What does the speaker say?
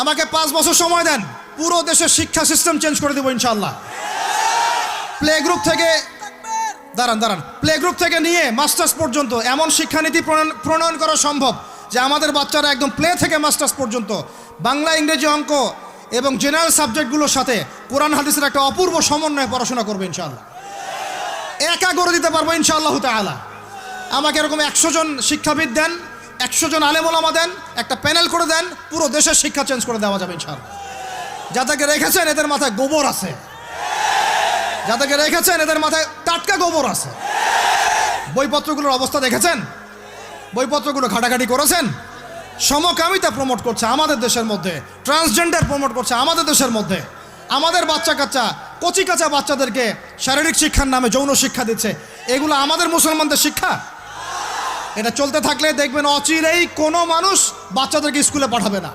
আমাকে 5 বছর সময় দেন, পুরো দেশের শিক্ষা সিস্টেম চেঞ্জ করে দেবো ইনশাআল্লাহ। প্লে গ্রুপ থেকে প্লে গ্রুপ থেকে নিয়ে মাস্টার্স পর্যন্ত এমন শিক্ষানীতি প্রণয়ন করা সম্ভব যে আমাদের বাচ্চারা একদম প্লে থেকে মাস্টার্স পর্যন্ত বাংলা, ইংরেজি, অঙ্ক এবং জেনারেল সাবজেক্টগুলোর সাথে কোরআন হাদিসের একটা অপূর্ব সমন্বয়ে পড়াশোনা করবে ইনশাআল্লাহ। একা করে দিতে পারবো ইনশাআল্লাহ তাআলা। আমাকে এরকম 100 জন শিক্ষাবিদ দেন, 100 জন আলেম ওলামা দেন, একটা প্যানেল করে দেন, পুরো দেশের শিক্ষা চেঞ্জ করে দেওয়া যাবে ইনশাআল্লাহ। যাদেরকে রেখেছেন এদের মাথায় গোবর আছে, যাদেরকে রেখেছেন এদের মাথায় টাটকা গোবর আছে। বইপত্রগুলোর অবস্থা দেখেছেন? বইপত্রগুলো ঘাটাঘাটি করেছেন? সমকামিতা প্রমোট করছে আমাদের দেশের মধ্যে, ট্রান্সজেন্ডার প্রমোট করছে আমাদের দেশের মধ্যে, আমাদের বাচ্চা কাচ্চা কচি কাঁচা বাচ্চাদেরকে শারীরিক শিক্ষার নামে যৌন শিক্ষা দিচ্ছে। এগুলো আমাদের মুসলমানদের শিক্ষা? এটা চলতে থাকলে দেখবেন অচিরেই কোনো মানুষ বাচ্চাদেরকে স্কুলে পাঠাবে না।